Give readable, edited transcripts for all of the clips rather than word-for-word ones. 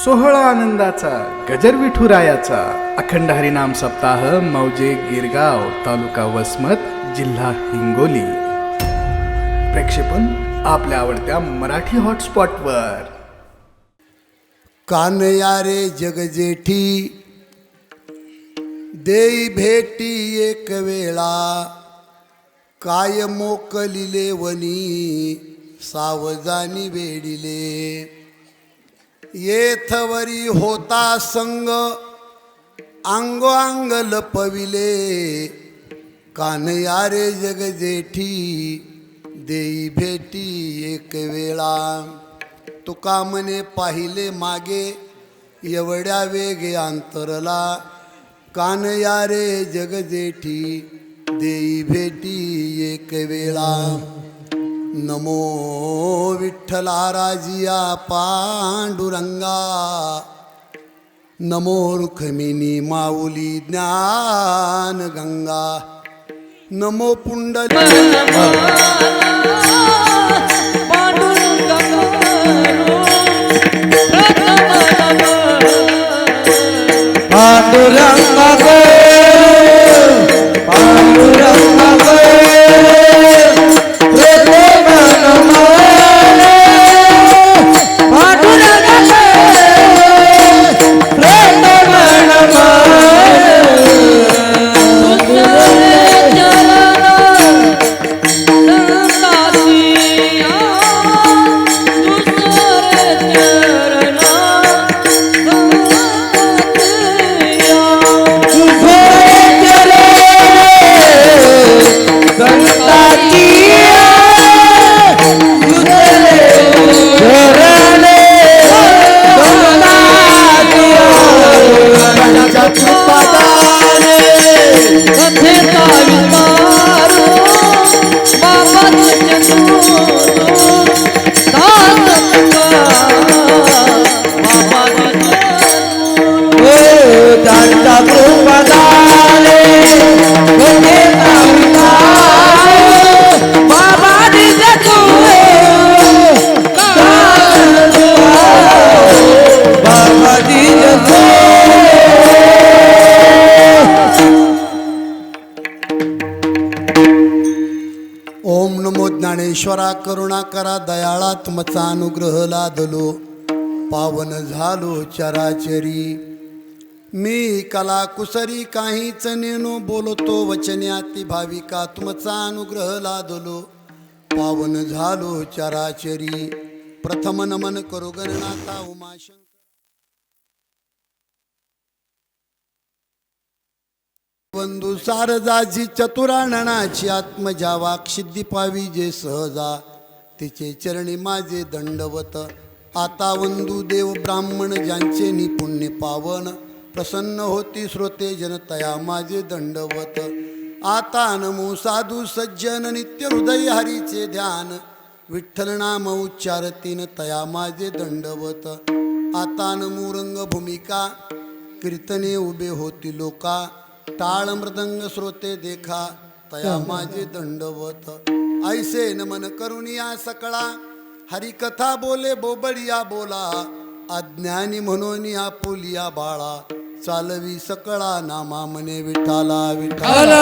सोहळा आनंदाचा गजर विठुरायाचा अखंड हरिनाम सप्ताह मौजे गिरगाव तालुका वसमत जिल्हा हिंगोली. प्रक्षेपण आपल्या आवडत्या मराठी हॉटस्पॉटवर. कानया रे जगजेठी देई भेटी एक वेळा, काय मोकलिले वनी सावजानी वेडिले. येथवरी होता संग अंग अंग लपविले, कानया रे जगजेठी देई भेटी एक वेळा. तुका मने पाहिले मागे एवढ्या वेगे अंतरला, कानया रे जगजेठी देई भेटी एक वेळा. नमो विठ्ठला राजिया पांडुरंगा, नमो रुक्मिणी माऊली ज्ञान गंगा, नमो ज्ञानेश्वरा करुणा करा दयाळा तुमचा अनुग्रह लादलो, पावन झालो चराचरी. मी कला कुसरी काहीच नेनो बोलतो वचन्याती भाविका, तुमचा अनुग्रह लादलो पावन झालो चराचरी. प्रथम नमन करू गणनाथा उमाशंकर. बंधू सारजाची चतुराननाची आत्मजा वाक्सिद्धी पावी जे सहजा, तिचे चरणी माझे दंडवत. आता वंदू देव ब्राह्मण ज्यांचे निपुण्य पावन, प्रसन्न होती श्रोते जनतया माझे दंडवत. आता नमो साधू सज्जन नित्य हृदय हरीचे ध्यान, विठ्ठल नाम उच्चारतीन तया माझे दंडवत. आता नमो रंगभूमिका कीर्तने उभे होती लोका, टाळ मृदंग श्रोते देखा तया माझे दंडवत. ऐसे नमन करुनिया सकळा, हरिकथा बोले बोबडिया बोला, अज्ञानी म्हणून आपुलिया बाळा, चालवी सकळा नामा मने विठाला विठाला.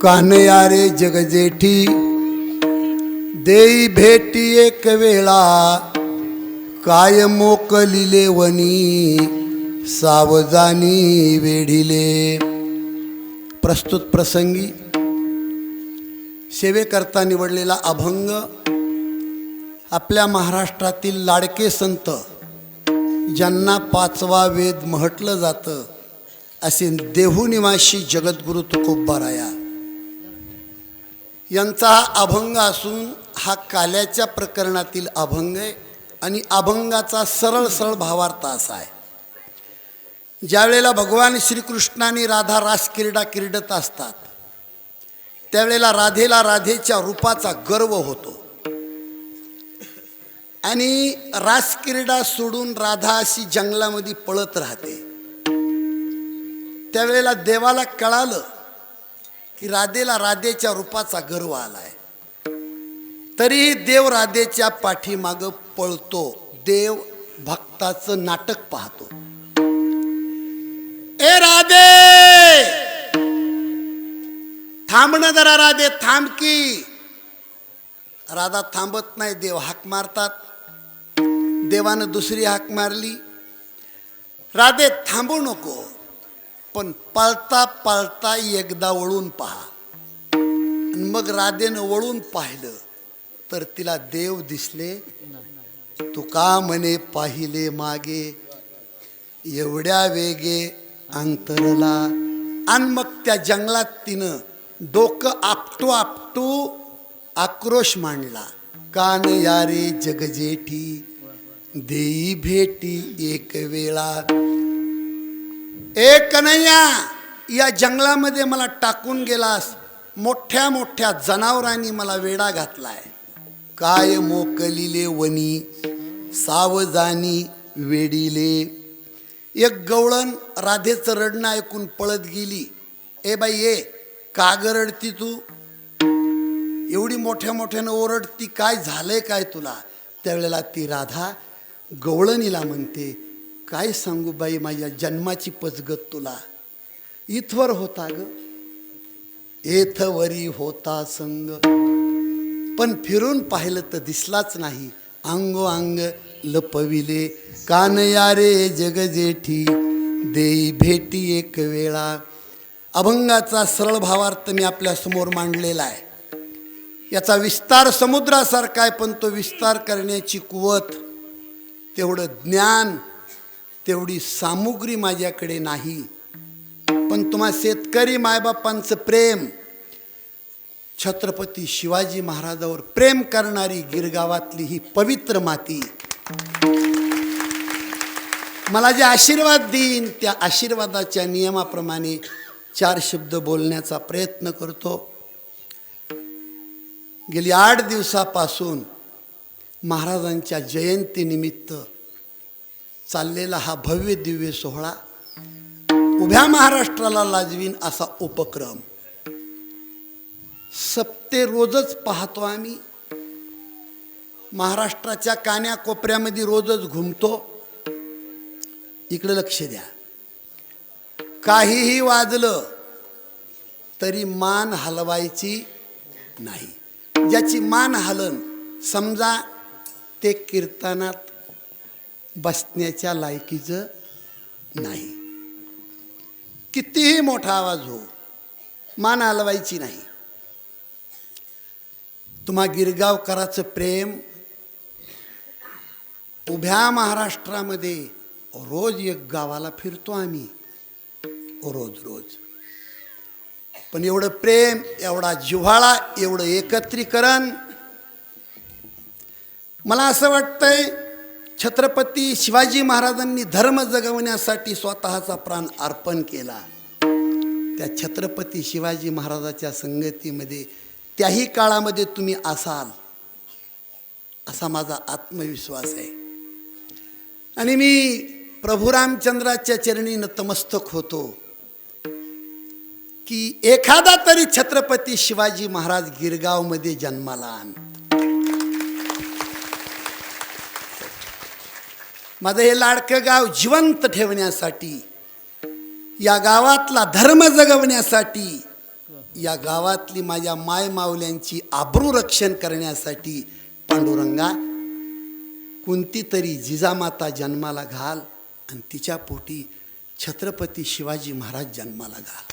कानया रे जगजेठी देई भेटी एक वेळा, काय मोकलिले वनी सावजानी वेढिले. प्रस्तुत प्रसंगी सेवेकरता निवडलेला अभंग आपल्या महाराष्ट्रातील लाडके संत ज्यांना पाचवा वेद म्हटलं जातं असे देहू निवासी जगद्गुरु तुकोबाराया यांचा हा अभंग असून हा काल्याच्या प्रकरणातील अभंग आहे आणि अभंगाचा सरळ सरळ भावार्थ असा आहे. ज्यावेळेला भगवान श्रीकृष्णाने राधा रासक्रीडा क्रीडत असतात त्यावेळेला राधेला राधेच्या रूपाचा गर्व होतो आणि रासक्रीडा सोडून राधा अशी जंगलामध्ये पळत राहते. त्यावेळेला देवाला कळालं की राधेला राधेच्या रूपाचा गर्व आलाय. तरीही देव राधेच्या पाठीमागं पळतो. देव भक्ताचं नाटक पाहतो. ए राधे थांब ना जरा, राधे थांब की. राधा थांबत नाही. देव हाक मारतात. देवानं दुसरी हाक मारली, राधे थांबू नको, पण पळता पळता एकदा वळून पहा. मग राधेनं वळून पाहिलं तर तिला देव दिसले. तुका म्हणे पाहिले मागे एवढ्या वेगे अंतरला. आणि मग त्या जंगलात तिनं डोकं आपटू आपटू आक्रोश मांडला. कान यारे जगजेठी देई भेटी एक वेळा. ए कन्हैया, या जंगलामध्ये मला टाकून गेलास. मोठ्या मोठ्या जनावरांनी मला वेडा घातलाय. काय मोकलिले वनी सावजानी वेडीले. एक गवळण राधेचं रडणं ऐकून पळत गेली. ए बाई ये, का ग रडती तू? एवढी मोठ्या मोठ्यानं ओरडती, काय झालंय काय तुला? त्यावेळेला ती राधा गवळणीला म्हणते, काय सांगू बाई, माझ्या जन्माची पचगत तुला. इथवर होता ग, एथवरी होता संग, पण फिरून पाहिलं तर दिसलाच नाही. अंगोअंग लपविले. कान यारे जगजेठी देई भेटी एक वेळा. अभंगाचा सरळ भावार्थ मी आपल्या समोर मांडलेला आहे. याचा विस्तार समुद्रासारखा आहे, पण तो विस्तार करण्याची कुवत, तेवढं ज्ञान, तेवढी सामुग्री माझ्याकडे नाही. पण तुम्हा शेतकरी मायबापांचं प्रेम, छत्रपती शिवाजी महाराजावर प्रेम करणारी गिरगावातली ही पवित्र माती मला जे आशीर्वाद देईन त्या आशीर्वादाच्या नियमाप्रमाणे 4 शब्द बोलण्याचा प्रयत्न करतो. गेली 8 दिवसापासून महाराजांच्या जयंतीनिमित्त चाललेला हा भव्य दिव्य सोहळा उभ्या महाराष्ट्राला लाजवीन असा उपक्रम सप्ते रोजच पाहतो आम्ही. महाराष्ट्राच्या कान्याकोपऱ्यामध्ये रोजच घुमतो. इकडे लक्ष द्या. काहीही वाजलं तरी मान हलवायची नाही. ज्याची मान हलन समजा ते कीर्तनात बसण्याच्या लायकीचं नाही. कितीही मोठा आवाज हो, मान हलवायची नाही. तुम्हा गिरगावकराचं प्रेम उभ्या महाराष्ट्रामध्ये रोज एक गावाला फिरतो आम्ही, रोज. पण एवढं प्रेम, एवढा जिव्हाळा, एवढं एकत्रीकरण, मला असं वाटतंय छत्रपती शिवाजी महाराजांनी धर्म जगवण्यासाठी स्वतःचा प्राण अर्पण केला. त्या छत्रपती शिवाजी महाराजाच्या संगतीमध्ये त्याही काळामध्ये तुम्ही असाल असा माझा आत्मविश्वास आहे. आणि मी प्रभू रामचंद्राच्या चरणी नतमस्तक होतो की एखादा तरी छत्रपती शिवाजी महाराज गिरगावमध्ये जन्माला आण. माझं हे लाडकं गाव जिवंत ठेवण्यासाठी, या गावातला धर्म जगवण्यासाठी, या गावातली माझ्या मायमाऊल्यांची आबरू रक्षण करण्यासाठी पांडुरंगा कोणती तरी जिजामाता जन्माला घाल आणि तिच्या पोटी छत्रपती शिवाजी महाराज जन्माला घाल.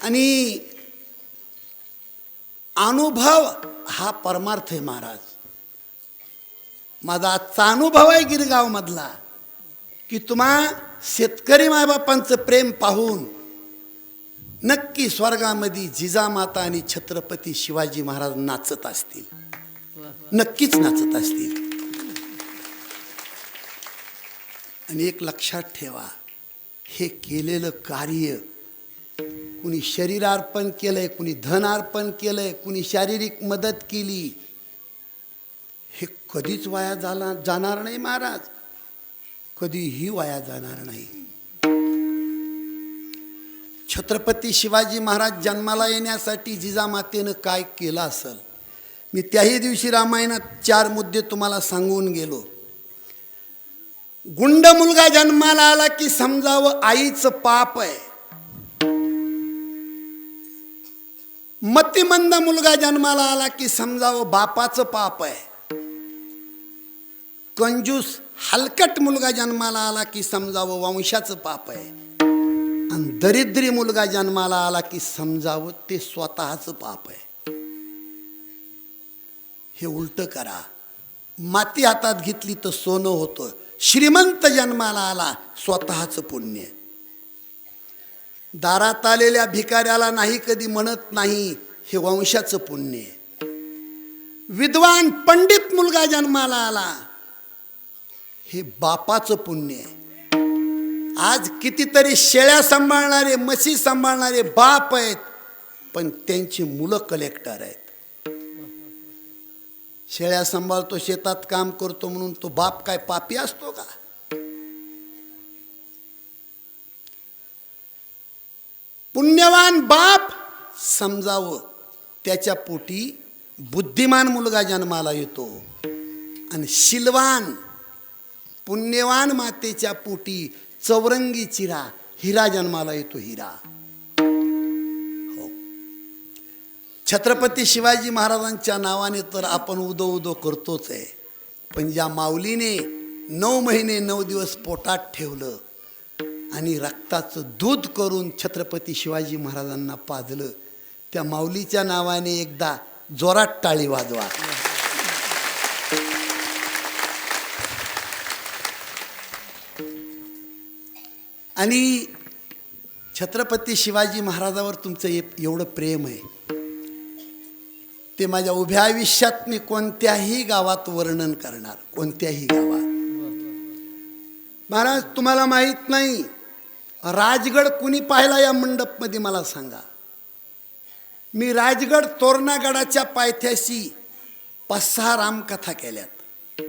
आणि अनुभव हा परमार्थ आहे महाराज. माझा आजचा अनुभव आहे गिरगावमधला की तुम्हा शेतकरी मायबापांचं प्रेम पाहून नक्की स्वर्गामध्ये जिजामाता आणि छत्रपती शिवाजी महाराज नाचत असतील, नक्कीच नाचत असतील. आणि एक लक्षात ठेवा, हे केलेलं कार्य कुणी शरीरार्पण केलंय, कुणी धन अर्पण केलंय, कुणी शारीरिक मदत केली, हे कधीच वाया जाणार नाही महाराज, कधीही वाया जाणार नाही. छत्रपती शिवाजी महाराज जन्माला येण्यासाठी जिजामातेनं काय केलं असेल, मी त्याही दिवशी रामायणात 4 मुद्दे तुम्हाला सांगून गेलो. गुंड मुलगा जन्माला आला की समजावं आईचं पाप आहे. मतिमंद मुलगा जन्माला आला की समजावं बापाचं पाप आहे. कंजूस हलकट मुलगा जन्माला आला की समजावं वंशाचं पाप आहे. आणि दरिद्री मुलगा जन्माला आला की समजावं ते स्वतःचं पाप आहे. हे उलट करा. माती हातात घेतली तर सोनं होतं. श्रीमंत जन्माला आला स्वतःचं पुण्य. दारात आलेल्या भिकाऱ्याला नाही कधी म्हणत नाही हे वंशाचं पुण्य. विद्वान पंडित मुलगा जन्माला आला हे बापाचं पुण्य. आज कितीतरी शेळ्या सांभाळणारे, म्हशी सांभाळणारे बाप आहेत, पण त्यांची मुलं कलेक्टर आहेत. शेळ्या सांभाळतो, शेतात काम करतो म्हणून तो बाप काय पापी असतो का? पुण्यवान बाप समजावं त्याच्या पोटी बुद्धिमान मुलगा जन्माला येतो. आणि शीलवान पुण्यवान मातेच्या पोटी चौरंगी चिरा हिरा जन्माला येतो. हिरा. हो, छत्रपती शिवाजी महाराजांच्या नावाने तर आपण उदो उदो करतोच आहे, पण ज्या माऊलीने 9 महिने 9 दिवस पोटात ठेवलं आणि रक्ताचं दूध करून छत्रपती शिवाजी महाराजांना पाजलं, त्या माऊलीच्या नावाने एकदा जोरात टाळी वाजवा. आणि छत्रपती शिवाजी महाराजावर तुमचं एवढं प्रेम आहे, ते माझ्या उभ्या आयुष्यात मी कोणत्याही गावात वर्णन करणार. कोणत्याही गावात. महाराज तुम्हाला माहीत नाही, राजगड कुणी पाहिला या मंडपमध्ये मला सांगा. मी राजगड तोरणागडाच्या पायथ्याशी 5-6 रामकथा केल्यात.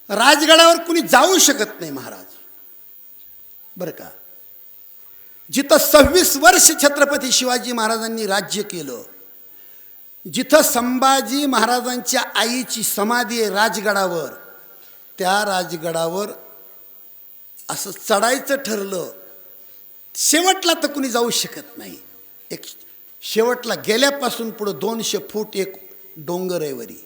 राजगडावर कुणी जाऊ शकत नाही महाराज, बरं का. जिथं 26 वर्ष छत्रपती शिवाजी महाराजांनी राज्य केलं, जिथं संभाजी महाराजांच्या आईची समाधी आहे राजगडावर, त्या राजगडावर असं चढायचं ठरलं, शेवटला तर कुणी जाऊ शकत नाही. एक शेवटला गेल्यापासून पुढं 200 फूट एक डोंगर आहे वरी.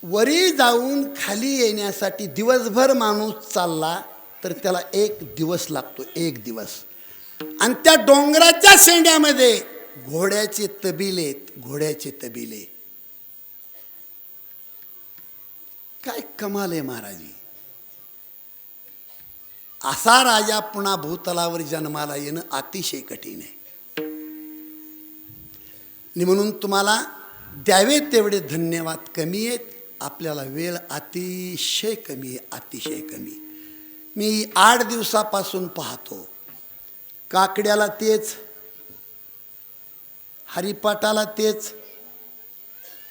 वरी जाऊन खाली येण्यासाठी दिवसभर माणूस चालला तर त्याला 1 दिवस लागतो. 1 दिवस. आणि त्या डोंगराच्या शेंड्यामध्ये घोड्याचे तबिले, घोड्याचे तबिले. काय कमाल आहे महाराजी. असा राजा पुन्हा भूतलावर जन्माला येणं अतिशय कठीण आहे. आणि म्हणून तुम्हाला द्यावे तेवढे धन्यवाद कमी आहेत. आपल्याला वेळ अतिशय कमी आहे, अतिशय कमी. मी 8 दिवसापासून पाहतो, काकड्याला तेच, हरिपाठाला तेच,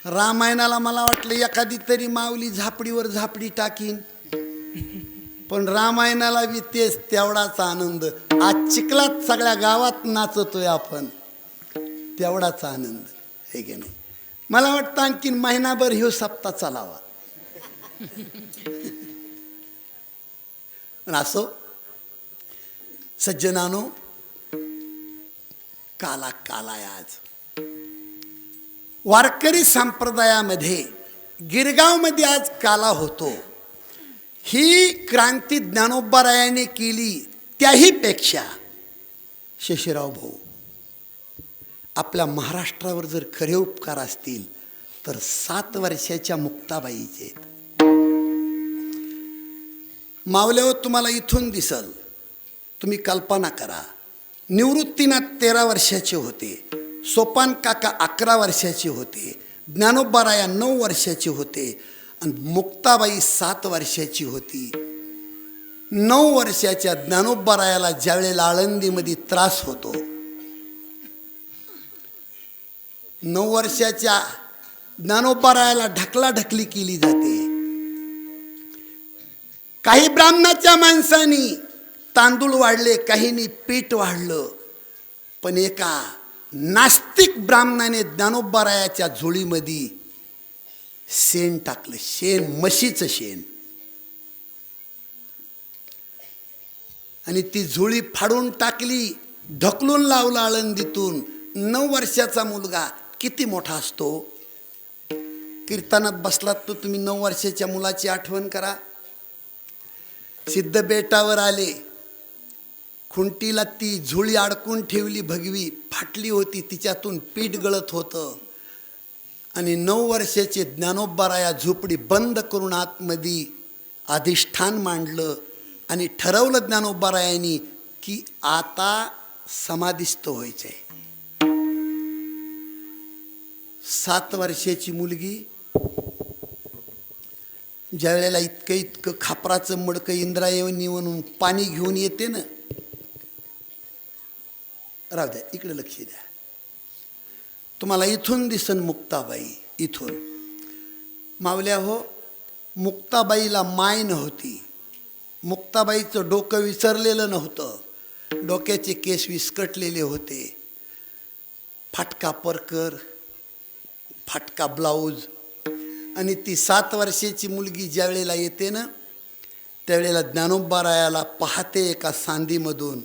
रामायणाला मला वाटलं एखादी तरी माऊली झापडीवर झापडी टाकीन, पण रामायणाला बी तेच, तेवढाच आनंद. आज चिखलात सगळ्या गावात नाचतोय आपण, तेवढाच आनंद हे की नाही. मला वाटतं आणखीन महिनाभर ह्यो सप्ताह चालावा. असो सज्जनानो, काला कालाय आज. वारकरी संप्रदायामध्ये गिरगावमध्ये आज काला होतो. ही क्रांती ज्ञानोबारायाने केली, त्याही पेक्षा शेषराव भाऊ आपल्या महाराष्ट्रावर जर खरे उपकार असतील तर 7 वर्षाच्या मुक्ताबाईचे. मावल्यावर तुम्हाला इथून दिसल. तुम्ही कल्पना करा. निवृत्तीनाथ 13 वर्षाचे होते, सोपान काका 11 वर्षाचे होते, ज्ञानोबाराया 9 वर्षाचे होते आणि मुक्ताबाई 7 वर्षाची होती. 9 वर्षाच्या ज्ञानोबारायाला ज्यावेळेला आळंदीमध्ये त्रास होतो, 9 वर्षाच्या ज्ञानोबारायाला ढकलाढकली केली जाते. काही ब्राह्मणाच्या माणसांनी तांदूळ वाढले, काहींनी पीठ वाढलं, पण एका नास्तिक ब्राह्मणाने ज्ञानोबारायाच्या झोळीमध्ये शेण टाकलं. शेण, म्हशीचं शेण. आणि ती झोळी फाडून टाकली, ढकलून लावला आळंदीतून. 9 वर्षाचा मुलगा किती मोठा असतो. कीर्तनात बसलात तर तुम्ही 9 वर्षाच्या मुलाची आठवण करा. सिद्धबेटावर आले, खुंटीला ती झोळी अडकून ठेवली, भगवी फाटली होती, तिच्यातून पीठ गळत होतं. आणि 9 वर्षाचे ज्ञानोबाराया झोपडी बंद करून आतमध्ये अधिष्ठान मांडलं आणि ठरवलं ज्ञानोबारायांनी की आता समाधिस्थ व्हायचंय. 7 वर्षाची मुलगी ज्या वेळेला इतकं खापराचं मडकं इंद्रायणी म्हणून पाणी घेऊन येते ना, राहू द्या, इकडे लक्ष द्या. तुम्हाला इथून दिसन मुक्ताबाई. इथून मावल्या हो, मुक्ताबाईला माय नव्हती. मुक्ताबाईचं डोकं विसरलेलं नव्हतं, डोक्याचे केस विस्कटलेले होते. फाटका परकर, फाटका ब्लाऊज. आणि ती 7 वर्षाची मुलगी ज्या वेळेला येते ना, त्यावेळेला ज्ञानोबारायाला पाहते एका सांदीमधून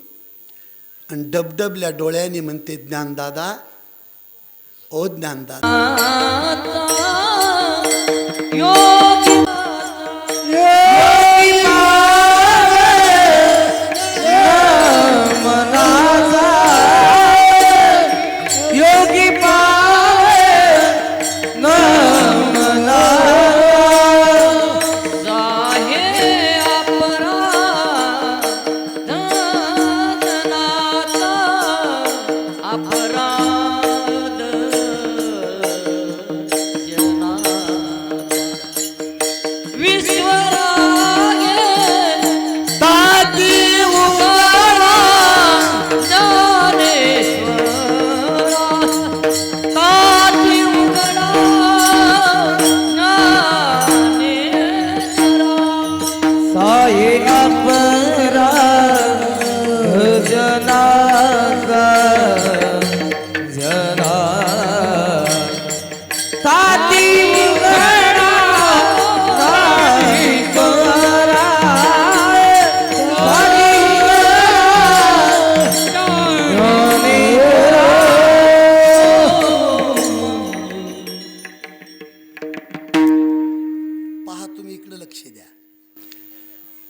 आणि डबडबल्या डोळ्याने म्हणते, ज्ञानदादा, ओ ज्ञानदादा.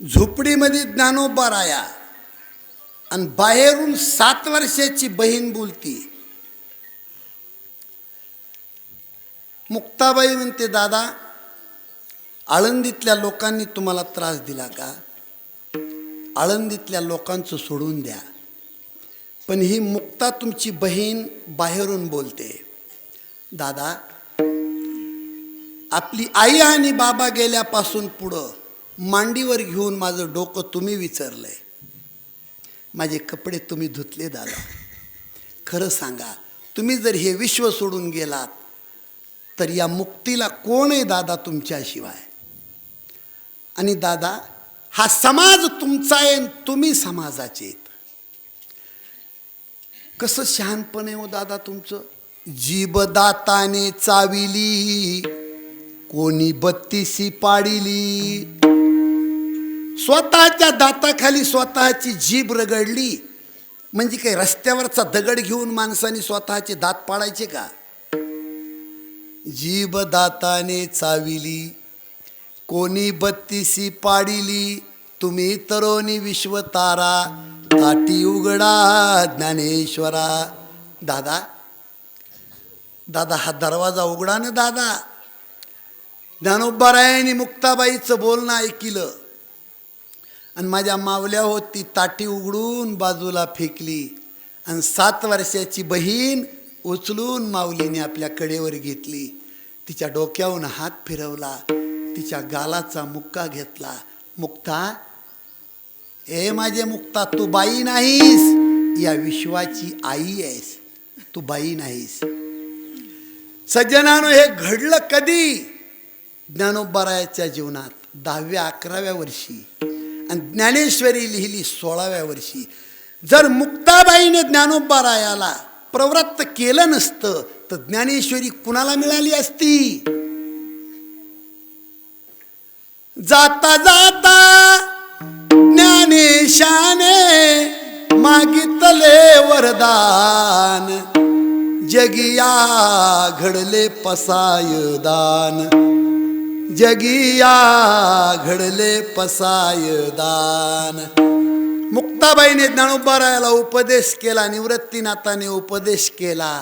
झोपडीमध्ये ज्ञानोबाराया आणि बाहेरून 7 वर्षाची बहीण बोलती. मुक्ताबाई म्हणते, दादा, आळंदीतल्या लोकांनी तुम्हाला त्रास दिला का? आळंदीतल्या लोकांचं सोडून द्या, पण ही मुक्ता तुमची बहीण बाहेरून बोलते. दादा, आपली आई आणि बाबा गेल्यापासून पुढं मांडीवर घेऊन माझं डोकं तुम्ही विचारलंय, माझे कपडे तुम्ही धुतले. दादा, खरं सांगा, तुम्ही जर हे विश्व सोडून गेलात तर या मुक्तीला कोण आहे दादा तुमच्याशिवाय? आणि दादा, हा समाज तुमचा आहे, तुम्ही समाजाचे. कसं शहाणपण आहे हो दादा तुमचं. जीवदाताने चाविली, कोणी 32 पाडिली. स्वतःच्या दाताखाली स्वतःची जीभ रगडली म्हणजे काही रस्त्यावरचा दगड घेऊन माणसाने स्वतःचे दात पाडायचे का? जीभ दाताने चाविली, कोणी 32 पाडिली. तुम्ही तरोनी विश्वतारा, ताटी उघडा ज्ञानेश्वरा. दादा, दादा, हा दरवाजा उघडा ना दादा. ज्ञानोबारायांनी मुक्ताबाईचं बोलणं ऐकलं. आणि माझ्या मावल्या होती ताटी उघडून बाजूला फेकली आणि 7 वर्षाची बहीण उचलून माऊलीने आपल्या कडेवर घेतली. तिच्या डोक्यावरून हात फिरवला, तिच्या गालाचा मुक्का घेतला. मुक्ता, ए माझे मुक्ता, तू बाई नाहीस, या विश्वाची आई आहेस, तू बाई नाहीस. सज्जनानो, हे घडलं कधी? ज्ञानोबारायाच्या जीवनात 10व्या-11व्या वर्षी, आणि ज्ञानेश्वरी लिहिली 16व्या वर्षी. जर मुक्ताबाईने ज्ञानोबारायाला प्रवृत्त केलं नसतं तर ज्ञानेश्वरी कुणाला मिळाली असती? जाता जाता ज्ञानेशाने मागितले वरदान, जगिया घडले पसायदान, जगिया घडले पसायदान. मुक्ताबाईने ज्ञानोबारायाला उपदेश केला, निवृत्तीनाथाने उपदेश केला,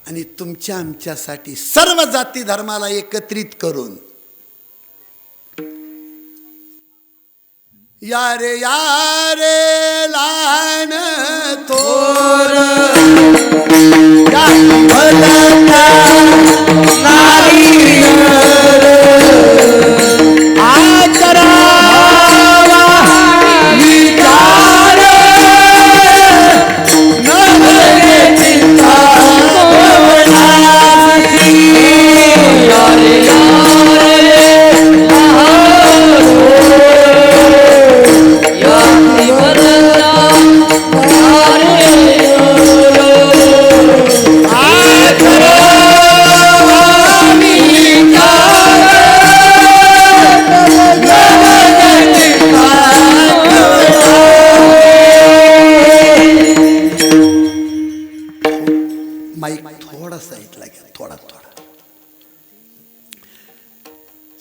आणि तुमच्या आमच्यासाठी सर्व जाती धर्माला एकत्रित करून यारे यारे लहान थोर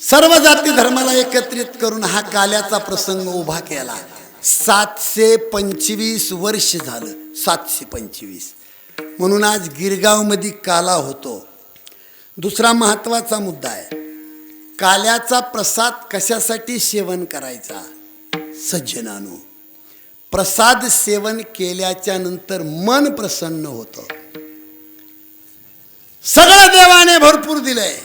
सर्व जाती धर्माला एकत्रित करून हा काल्याचा प्रसंग उभा केला. 725 वर्ष झालं, 725. म्हणून आज गिरगावमध्ये काला होतो. दुसरा महत्त्वाचा मुद्दा आहे, काल्याचा प्रसाद कशासाठी सेवन करायचा? सज्जनानो, प्रसाद सेवन केल्याच्या नंतर मन प्रसन्न होतं. सगळं देवाने भरपूर दिलंय,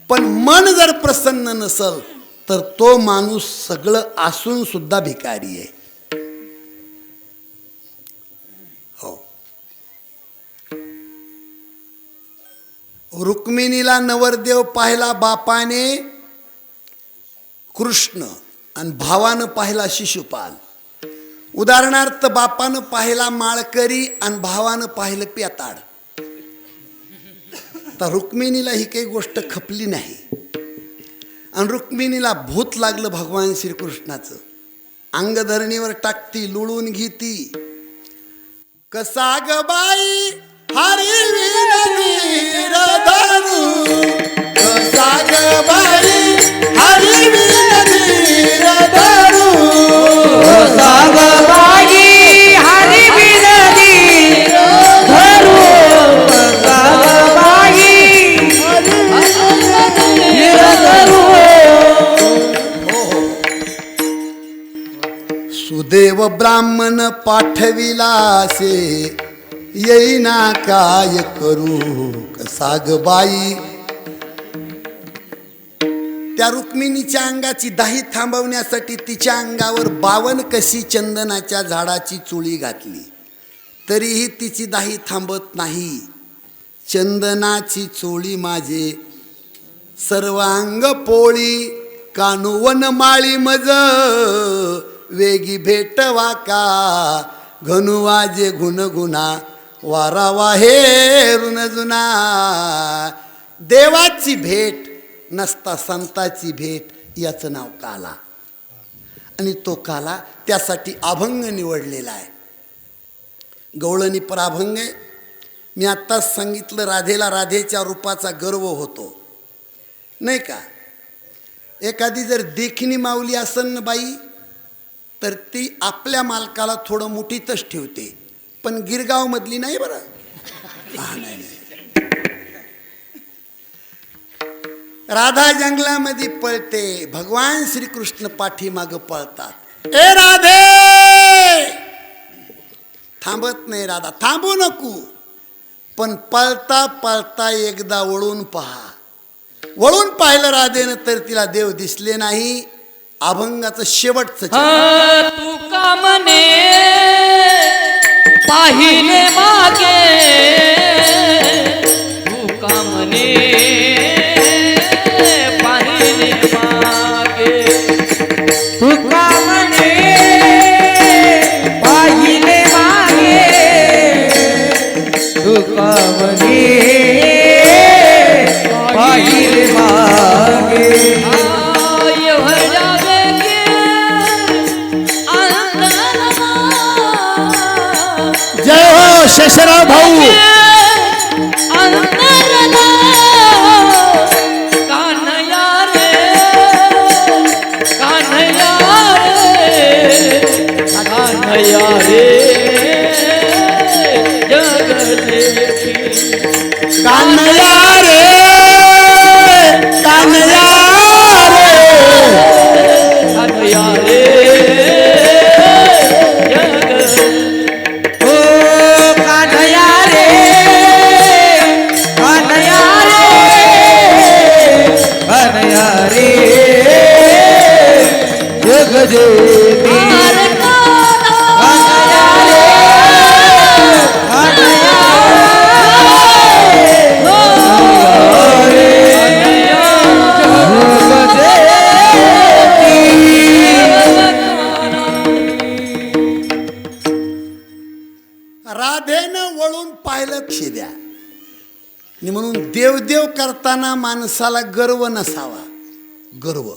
पण मन जर प्रसन्न नसल तर तो माणूस सगळं असून सुद्धा भिकारी आहे. हो, रुक्मिणीला नवरदेव पाहिला बापाने कृष्ण आणि भावानं पाहिला शिशुपाल. उदाहरणार्थ, बापानं पाहिला माळकरी आणि भावानं पाहिलं पेताड. तर रुक्मिणीला ही काही गोष्ट खपली नाही, आणि रुक्मिणीला भूत लागलं भगवान श्रीकृष्णाचं. अंगधरणीवर टाकती, लुळून घेती. कसा ग बाई हरी विनती धरू, कसा ग बाई हरी विनती धरू, कसा ग बाई हरी विनती धरू, कसा ग बाई सुदेव ब्राह्मण पाठविलासे, येईना काय करू कसा ग बाई. त्या रुक्मिणीच्या अंगाची दाही थांबवण्यासाठी तिच्या अंगावर 52 कशी चंदनाच्या झाडाची चुळी घातली, तरीही तिची दाही थांबत नाही. चंदनाची चोळी माझे सर्वांग पोळी, कानूवन माळी मज वेगी भेटवा का, घनुवाजे गुणगुणा वारावा हे ऋण जुना. देवाची भेट नसता संताची भेट, याचं नाव काला. आणि तो काला त्यासाठी अभंग निवडलेला आहे. गवळणी पर अभंग आहे. मी आत्ताच सांगितलं, राधेला राधेच्या रूपाचा गर्व होतो, नाही का? एखादी जर देखणी माऊली असन ना बाई, तर ती आपल्या मालकाला थोडं मुठीतच ठेवते, पण गिरगावमधली नाही बरं. नाही. राधा जंगलामध्ये पळते, भगवान श्रीकृष्ण पाठीमागं पळतात. ए राधे, थांबत नाही राधा, थांबू नको, पण पळता पळता एकदा वळून पहा. वळून पाहिलं राधेनं तर तिला देव दिसले नाही. अभंगाचं शेवटचं चरण. तू का म्हणे पाहिले मागे, तू का म्हणे पाहिले मागे, तू का म्हणे पाहिले मागे, तू का म्हणे पाहिले मागे. जय हो शेषराव भाऊ. कान्हया रे, कान्हया रे, कान्हया रे, जगदेवी कान्हया रे, कान्हया रे, कान्हया रे, ओ कान्हया रे, कान्हया रे, कान्हया रे, जगदेवी. कान्हया रे, कान्हया राधेनं वळून पाहिलं शिद्या. आणि म्हणून देवदेव करताना माणसाला गर्व नसावा. गर्व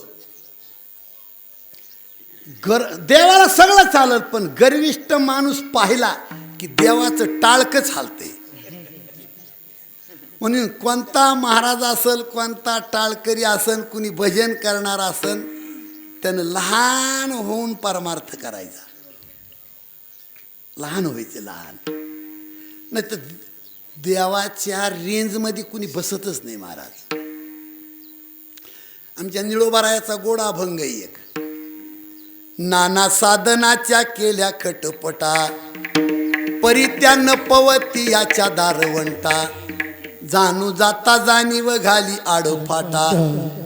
देवाला सगळं चालत, पण गर्विष्ठ माणूस पाहिला की देवाचं टाळकच हालते. म्हणून कोणता महाराज असल, कोणता टाळकरी असन, कुणी भजन करणार असन, त्यानं लहान होऊन परमार्थ करायचा. लहान व्हायचं, लहान. नाही तर देवाच्या रेंजमध्ये कुणी बसतच नाही महाराज. आमच्या निळोबारायाचा गोडा अभंग एक. नाना साधनाच्या केल्या खटपटा, परित्यान पवती याच्या दारवंटा, जाणू जाता जाणीव घाली आडफाटा,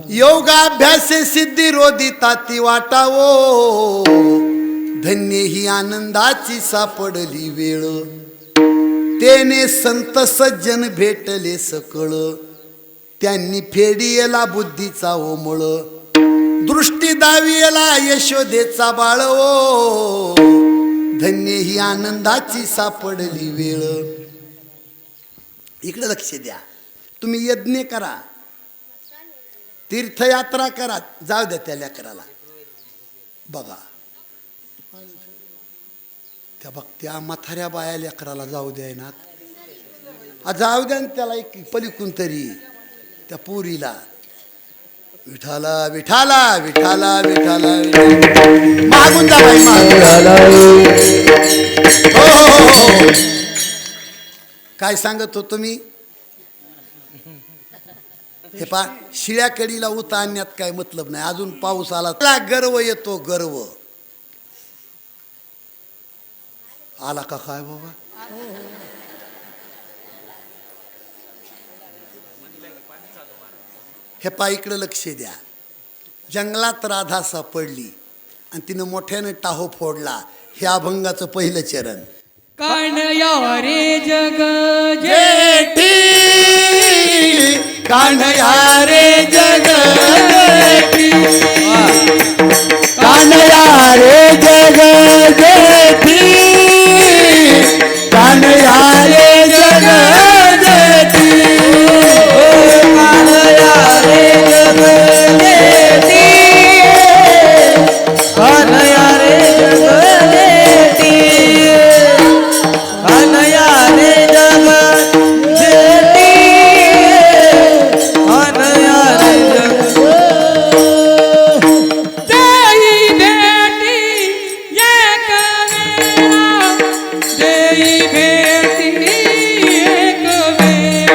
योगाभ्यासे सिद्धी रोदिता ती वाटावो, धन्य ही आनंदाची सापडली वेळ, तेने संत सज्जन भेटले सकळ, त्यांनी फेडियला बुद्धीचा ओमळ, दृष्टी दावियला यशोदेचा बाळ, ओ धन्य ही आनंदाची सापडली वेळ. इकडे लक्ष द्या. तुम्ही यज्ञ करा, तीर्थयात्रा करा, जाऊ द्या त्या लेकराला. बघा त्या त्या म्हाताऱ्या बाया लेकराला जाऊ द्या ना, जाऊ द्या ना त्याला एक पलीकून तरी त्या पुरीला. विठाला विठाला विठाला विठाला मागून जा बाई, हो हो हो. काय सांगत होतो मी? हे पा शिळ्या कडीला उता आणण्यात काय मतलब नाही. अजून पाऊस आला, गर्व येतो, गर्व आला का काय बाबा? हे पा इकडे लक्ष द्या. जंगलात राधा सापडली आणि तिनं मोठ्याने टाहो फोडला. हे अभंगाचं पहिलं चरण. कान्हया रे जग जेठी, कान्हया रे जग जेठी, कान्हया रे जग जेठी, कान्हया रे जग जेठी, कान्हया रे जगदेवी, कान्हया रे जगदेवी, कान्हया रे जगदेवी, कान्हया रे देई भेटी एक वेळा, देई भेटी एक वेळा,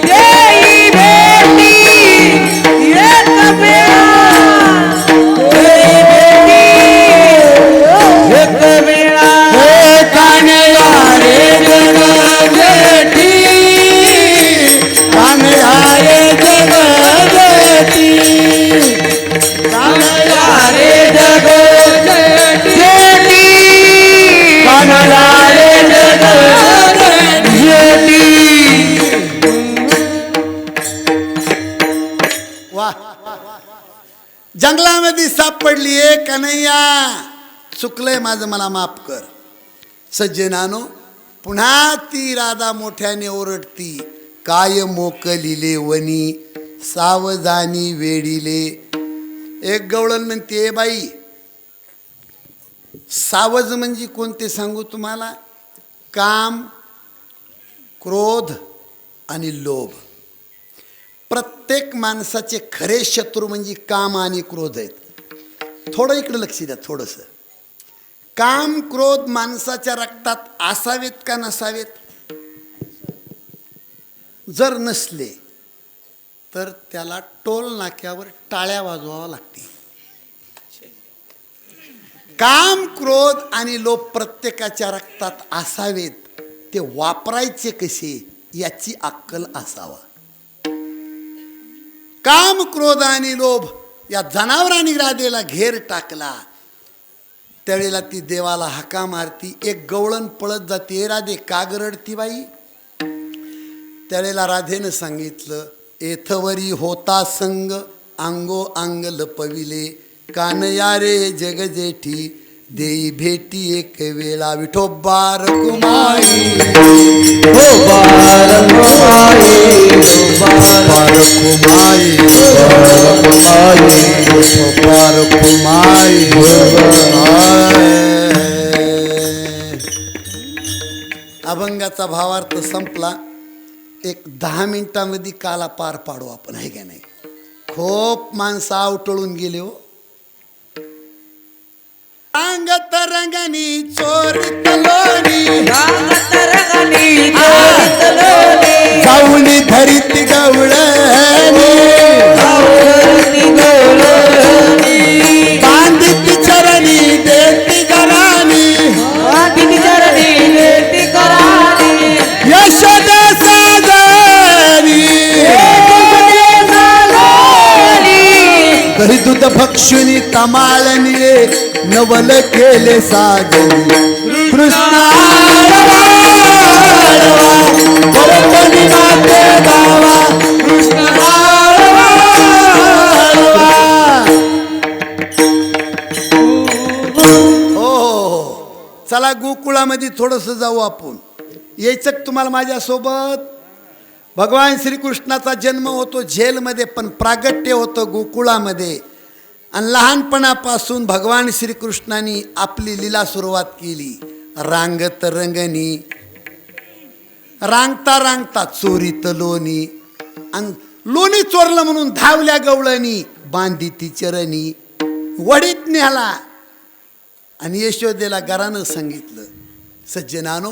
देई भेटी एक वेळा, देई भेटी सापडलीये कन्हैया, चुकलंय माझं, मला माफ कर. सज्जनानो, पुन्हा ती राधा मोठ्याने ओरडती, काय मोकलिले वनी सावधानी वेडीले. एक गवळण म्हणते, बाई सावज म्हणजे कोणते सांगू तुम्हाला? काम, क्रोध आणि लोभ. प्रत्येक माणसाचे खरे शत्रू म्हणजे काम आणि क्रोध आहेत. थोडं इकडे लक्ष द्या थोडंसं. काम क्रोध माणसाच्या रक्तात असावेत का नसावेत? जर नसले तर त्याला टोल नाक्यावर टाळ्या वाजवावा लागते. काम क्रोध आणि लोभ प्रत्येकाच्या रक्तात असावेत, ते वापरायचे कसे याची अक्कल असावा. काम क्रोध आणि लोभ या जनावरांनी राधेला घेर टाकला. त्यावेळेला ती देवाला हाका मारती. एक गवळण पळत जाते, राधे का रडती बाई? त्यावेळेला राधेनं सांगितलं, एथवरी होता संग अंगो अंग लपविले, कानया रे जग जेठी देई भेटी एक वेळा. विठोबार कुमारी हो बार कुमारी, बार कुमारी, बार कुमारी. अभंगाचा भावार्थ संपला. एक 10 मिनिटांमध्ये काला पार पाडू आपण, आहे का नाही? खूप माणसं आवटळून गेले हो. अंगत रंगनी चोरीत लोणी, रांगत रंगणी चोरीत लोणी, जाऊनी धरीत गवळणी, गावरती गवळणी, बांधित चरणी देती घराणी, वाटित चरणी देती कराणी, यशोदा सागरी, घरी दूध भक्षुनी कमाळणी, नवल केले सागरी. कृष्णा चला गोकुळामध्ये थोडंसं जाऊ आपण. यायचं का तुम्हाला माझ्यासोबत? भगवान श्रीकृष्णाचा जन्म होतो जेलमध्ये, पण प्रागट्य होतं गोकुळामध्ये. आणि लहानपणापासून भगवान श्रीकृष्णाने आपली लीला सुरुवात केली. रांगत रंगणी, रांगता रांगता चोरीत लोणी, आणि लोणी चोरलं म्हणून धावल्या गवळणी, बांधिती चरणी, वडीत न्याला. आणि यशोदेला घरानं सांगितलं. सज्जनानो,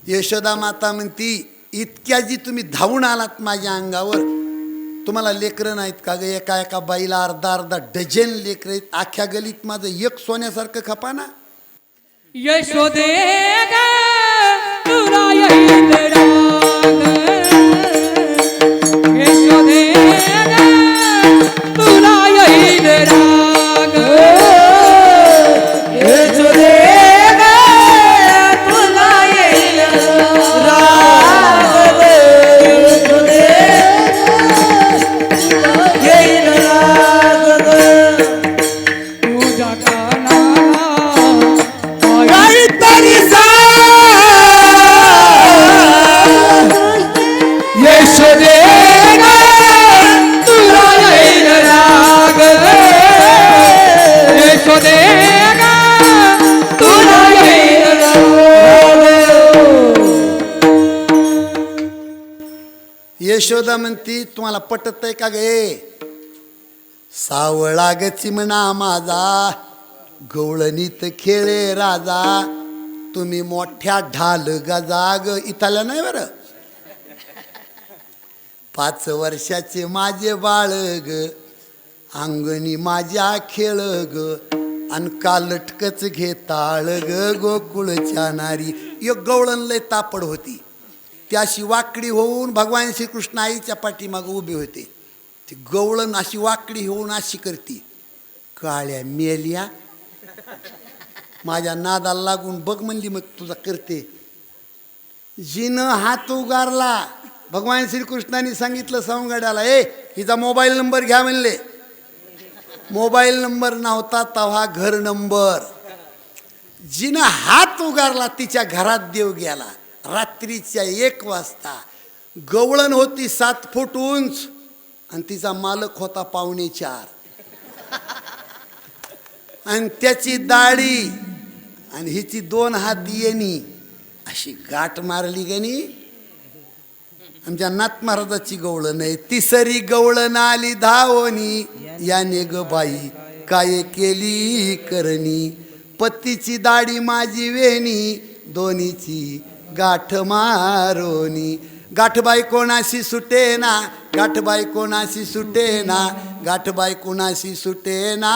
यशोदा माता म्हणती, इतक्या जी तुम्ही धावून आलात माझ्या अंगावर, तुम्हाला लेकरं नाहीत का ग? एका एका बाईला अर्धा अर्धा डझन लेकरं आहेत. अख्ख्या गलीत माझं एक सोन्यासारखं खपा ना. यशोदे ग तुला येईल राग, यशोदे ग तुला येईल राग, यशोदे ग तुला येईल राग, यशोदे येईल राग, तुझ्या कानाला काहीतरी यशोदे तुला येईल राग, यशोदे ग तुला येईल राग. यशोदा म्हणती, तुम्हाला पटत आहे का गे? सावळा ग चिमणा माझा, गवळणीत खेळे राजा, तुम्ही मोठ्या ढाल गजाग. इथाला नाही बरं. 5 वर्षाचे माझे बाळ ग, अंगणी माझ्या खेळ ग, अन कालटकच घेताळ ग गोकुळच्या नारी. एक गवळण लय तापड होती. त्याशी वाकडी होऊन भगवान श्रीकृष्ण आईच्या पाठीमागं उभे होते. ती गवळण अशी वाकडी होऊन अशी करती, काळ्या मेल्या माझ्या नादाला लागून बघ म्हणली, मग तुझा करते. जिनं हात उगारला. भगवान श्रीकृष्णाने सांगितलं सवंगड्याला, हिचा मोबाईल नंबर घ्या म्हणले. मोबाईल नंबर नव्हता तेव्हा घर नंबर. जिनं हात उगारला तिच्या घरात देव गेला. रात्रीच्या 1 वाजता. गवळण होती 7 फूट उंच आणि तिचा मालक होता 3.25. आणि त्याची दाढी आणि हिची 2 हात येणी अशी गाठ मारली गणी. आमच्या नाथ महाराजाची गवळण आहे. तिसरी गवळण आली धावणी, याने ग बाई काय केली करणी. पतीची दाढी माझी वेणी, दोन्हीची गाठ मारोनी. गाठबाई कोणाशी सुटेना, गाठबाई कोणाशी सुटेना, गाठबाई कोणाशी सुटेना.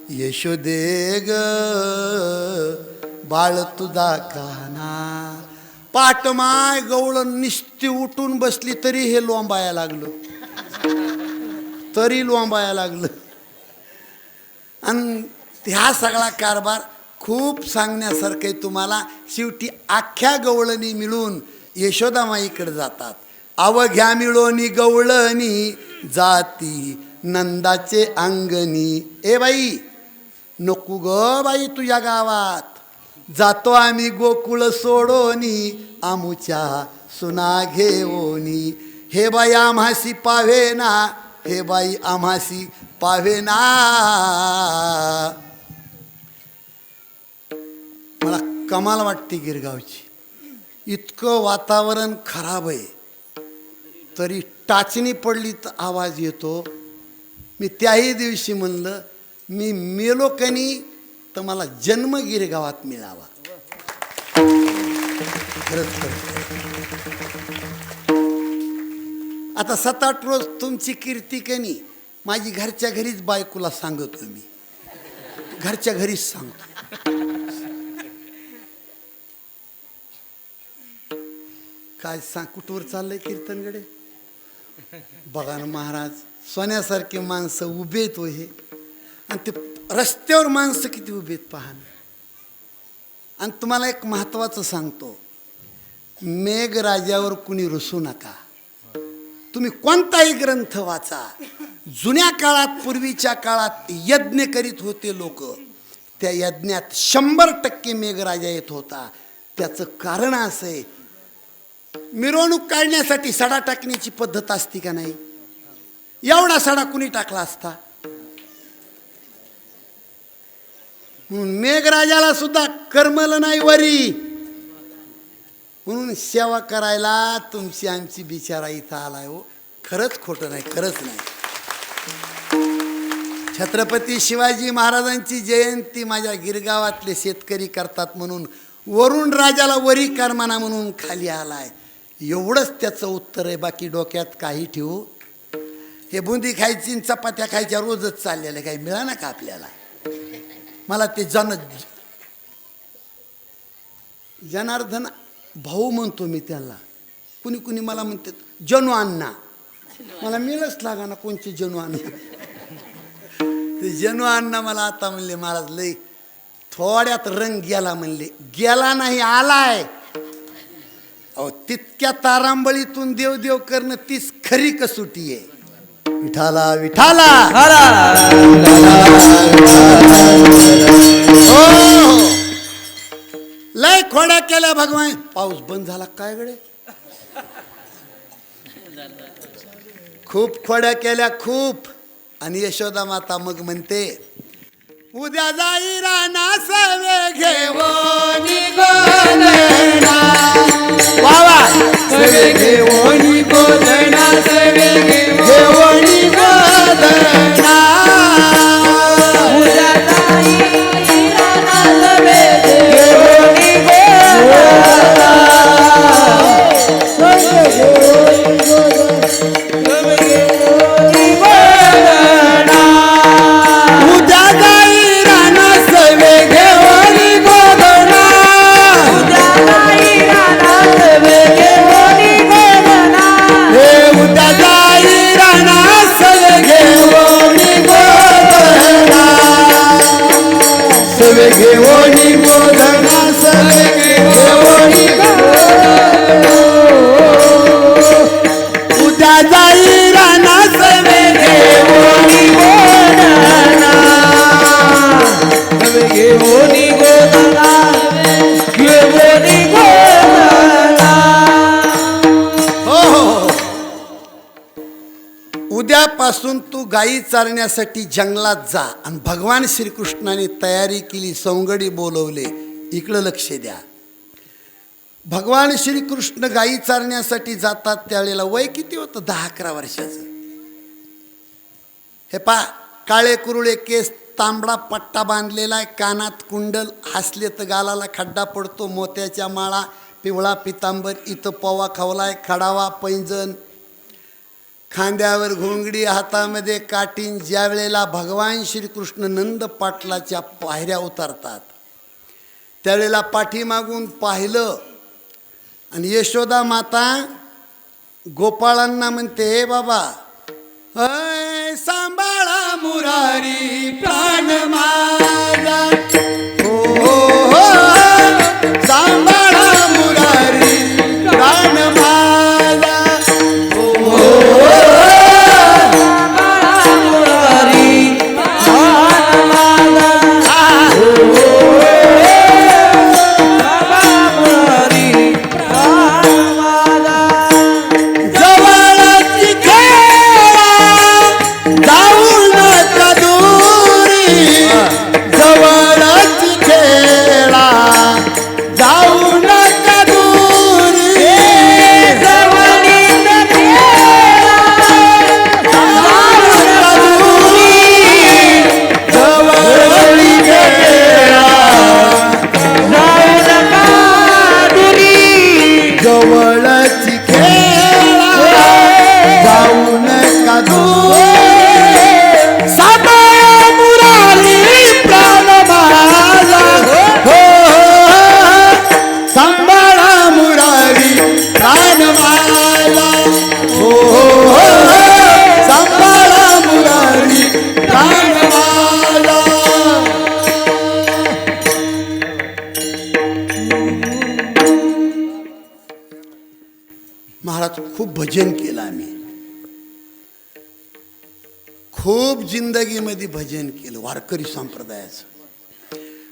यशोदे ग बाळ तुझा काना. पाटमाय गवळण निस्ती उठून बसली तरी हे लोंबाया लागलं, तरी लोंबाया लागलं. आणि ह्या सगळा कारभार खूप सांगण्यासारखं आहे तुम्हाला. शेवटी अख्ख्या गवळणी मिळून यशोदामाईकडे जातात. अवघ्या मिळोनी गवळणी जाती नंदाचे अंगणी. ए बाई नको ग बाई तुझ्या गावात, जातो आम्ही गोकुळ सोडोनी, आमुच्या सुना घेओनी. हे बाई आम्हासी पावेना, हे बाई आम्हासी पावेना. मला कमाल वाटते गिरगावची. इतकं वातावरण खराब आहे तरी टाचणी पडली तर आवाज येतो. मी त्याही दिवशी म्हणलं मी मेलो कनी तर मला जन्म गिरगावात मिळावा. खरंच आता 7-8 रोज तुमची कीर्ती कनी माझी घरच्या घरीच बायकोला सांगतो. मी घरच्या घरीच सांगतो. काय सांग कुठवर चाललंय कीर्तनकडे. बघा ना महाराज, सोन्यासारखे माणसं उभेत हो हे. आणि ते रस्त्यावर माणसं किती उभेत पहा. आणि तुम्हाला एक महत्त्वाचं सांगतो, मेघराजावर कुणी रुसू नका. तुम्ही कोणताही ग्रंथ वाचा. जुन्या काळात, पूर्वीच्या काळात यज्ञ करीत होते लोक. त्या यज्ञात 100% मेघराजा येत होता. त्याचं कारण असं आहे, मिरवणूक काढण्यासाठी सडा टाकण्याची पद्धत असती का नाही. एवढा सडा कुणी टाकला असता. म्हणून मेघराजाला सुद्धा करमलं नाही वरी. म्हणून सेवा करायला तुमची आमची बिचारा इथं आलाय हो. खरंच खोटं नाही, खरंच नाही. छत्रपती शिवाजी महाराजांची जयंती माझ्या गिरगावातले शेतकरी करतात म्हणून वरुण राजाला वरी करमाना म्हणून खाली आलाय. एवढंच त्याचं उत्तर आहे. बाकी डोक्यात काही ठेवू. हे बुंदी खायची चपात्या खायच्या रोजच चाललेल्या काही मिळाना का आपल्याला. मला ते जनार्दन भाऊ म्हणतो मी त्याला. कुणी कुणी मला म्हणतात जनू अण्णा. मला मिळच लागा ना कोणचे जनू अण्णा. ते जनू अण्णा मला आता म्हणले महाराज लई थोड्यात रंग गेला म्हणले. गेला नाही, आलाय. अहो तितक्या तारांबळीतून देवदेव करणं तीच खरी कसोटी आहे. विठाला विठाला. लय खोड्या केल्या भगवान. पाऊस बंद झाला काय गडे. खूप खोड्या केल्या खूप. आणि यशोदा माता मग म्हणते उद्या जाई राना सवे घेवोनी गोधना. वावा सवे घेवोनी गोधना, सवे घेवोनी गोधना. उद्या जाई राना सवे घेवोनी गोधना. सवे घेवोनी गोधना, सवे घेवोनी गोधना. उद्या जाई राना सवे घेवोनी गोधना. उद्या जाई राना सवे घेवोनी गोधना. हे उद्या जाई राना सवे घेवोनी गोधना. सवे घेवोनी गोधना, सवे घेवोनी गोधना. उद्या जाई राना सवे घेवोनी उद्यापासून तू गायी चारण्यासाठी जंगलात जा आणि भगवान श्रीकृष्णाने तयारी केली, सवंगडी बोलवले. इकडं लक्ष द्या. भगवान श्रीकृष्ण गायी चारण्यासाठी जातात त्यावेळेला वय किती होतं? 10-11 वर्षाचं. हे पा, काळे कुरुळे केस, तांबडा पट्टा बांधलेला आहे, कानात कुंडल, हसले तर गालाला खड्डा पडतो, मोत्याच्या माळा, पिवळा पितांबर, इथं पवा खवलाय, खडावा पैंजण, खांद्यावर घोंगडी, हातामध्ये काटीन. ज्या वेळेला भगवान श्रीकृष्ण नंद पाटलाच्या पायऱ्या उतरतात त्यावेळेला पाठीमागून पाहिलं आणि यशोदा माता गोपाळांना म्हणते, हे बाबा, अय सांभाळा मुरारी प्राण माझा, हो सांभाळा मुरारी प्राण माझा, महाराज खूप भजन केलं आम्ही, खूप जिंदगीमध्ये भजन केलं वारकरी संप्रदायाचं.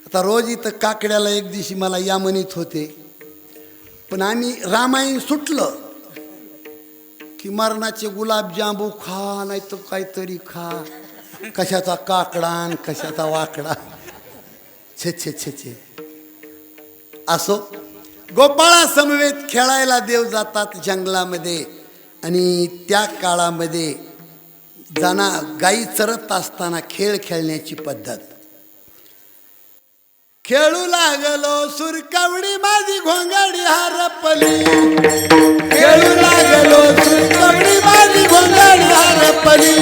आता रोज इथं काकड्याला एक दिवशी मला या म्हणत होते, पण आम्ही रामायण सुटलं की मरणाचे गुलाबजांबू खा, नाही तर काहीतरी खा, कशाचा काकडान कशाचा वाकडा, छे छे छे छे. असो, गोपाळा समवेत खेळायला देव जातात जंगलामध्ये. आणि त्या काळामध्ये गायी चरत असताना खेळ खेळण्याची पद्धत. खेळू लागलो सुरकवडी माझी घोंगाडी हरपली, खेळू लागलो सुरकवडी माझी घोंगाडी हरपली,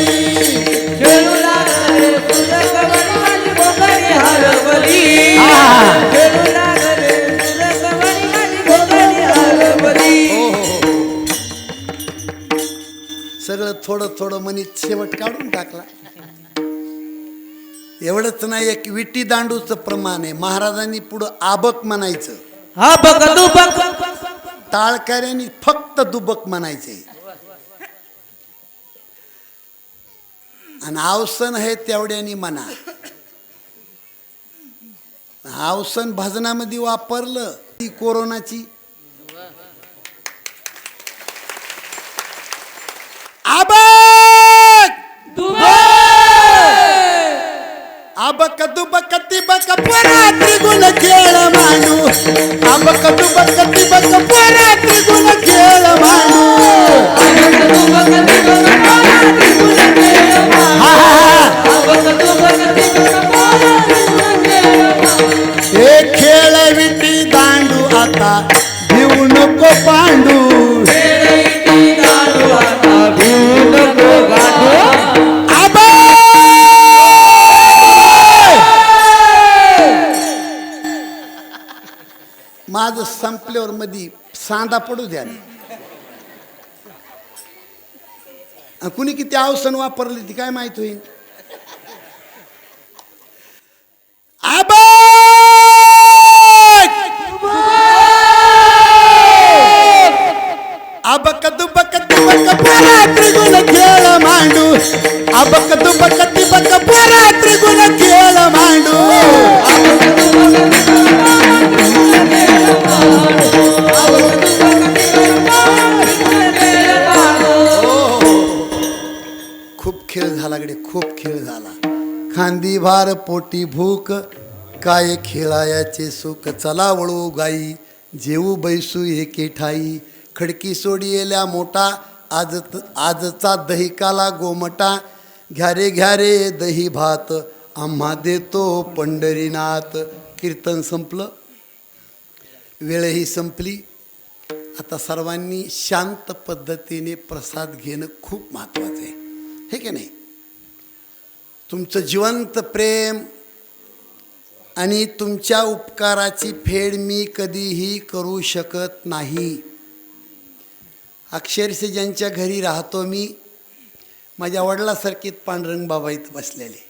खेळू लागले सुरकवडी माझी घोंगाडी हरपली, खेळू लागले सुरकवडी माझी घोंगाडी हरपली. सगळं थोडं थोडं म्हणीत शेवट काढून टाकला. एवढंच नाही, एक विटी दांडूचं प्रमाण आहे. महाराजांनी पुढं आबक म्हणायचं, हा बघ तू बघ, टाळकऱ्यांनी फक्त दुबक म्हणायचे. आणि आवसन आहे तेवढ्यानी म्हणा. आवसन भजनामध्ये वापरलं ती कोरोनाची. आबक दुबक तिबक परा त्रिगुण खेळ मांडू, आबक दुबक तिबक परा त्रिगुण खेळ मांडू, हे खेळ विटी दांडू आता भिवू नको पांडू, माझं संपल्यावर मध्ये सांदा पडू द्या. कुणी किती अवसन वापरली ती काय माहित होईल. आबक दुबक तिबक परा त्रिगुण खेळ मांडू, आबक दुबक तिबक परा त्रिगुण खेळ मांडू. खूप पोटभार पोटी भूक, काय खेळायाचे सुख. चला वळू गाई, जेऊ बैसू एके ठाई. खडकी सोडी येल्या मोठा, आजचा दही काला गोमटा. घ्यारे घ्यारे दही भात, आम्हा देतो पंढरीनाथ. कीर्तन संपलं, वेळही संपली. आता सर्वांनी शांत पद्धतीने प्रसाद घेणं खूप महत्त्वाचं आहे, हे की नाही. तुमचं जिवंत प्रेम आणि तुमच्या उपकाराची फेड मी कधीही करू शकत नाही. अक्षरशः ज्यांच्या घरी राहतो मी, माझ्या वडिलासारखीच पांडुरंग बाबा इथं बसलेले,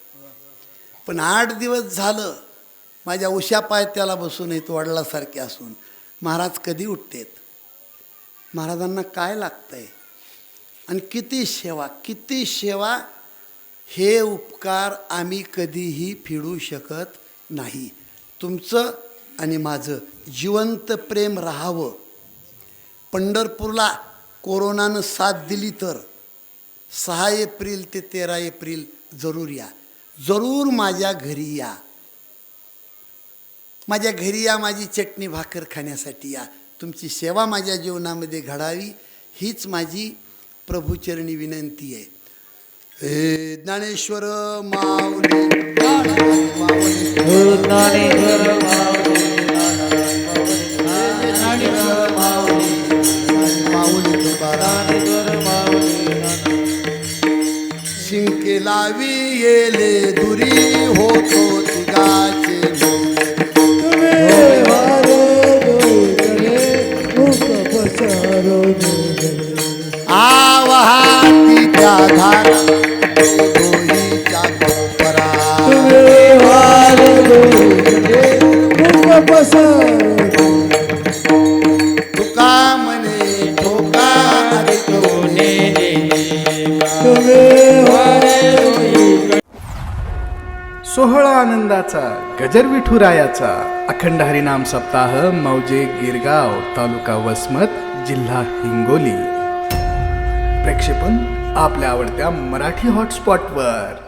पण 8 दिवस झालं माझ्या उशा पायथ्याला बसून येतो वडिलासारखे असून. महाराज कधी उठतेत, महाराजांना काय लागतंय आणि किती सेवा. हे उपकार आम्ही कधीही फेडू शकत नाही. तुमचं आणि माझं जिवंत प्रेम राहावं. पंढरपूरला कोरोनानं साथ दिली तर 6 एप्रिल ते 13 एप्रिल जरूर या, जरूर माझ्या घरी या. माझ्या घरी या, माझी चटणी भाकर खाण्यासाठी या. तुमची सेवा माझ्या जीवनामध्ये घडावी, हीच माझी प्रभूचरणी विनंती आहे. हे ज्ञानेश्वर माऊली शिंके लावी येले दुरी, होतो तिगाचे आवहाती त्या धारा दोहीच्या कोपरा. तुका म्हणे ठोका सोहळा आनंदाचा गजर विठुरायाचा. अखंड हरिनाम सप्ताह मौजे गिरगाव, तालुका वसमत, जिल्हा हिंगोली. प्रक्षेपण आपल्या आवडत्या मराठी हॉटस्पॉटवर.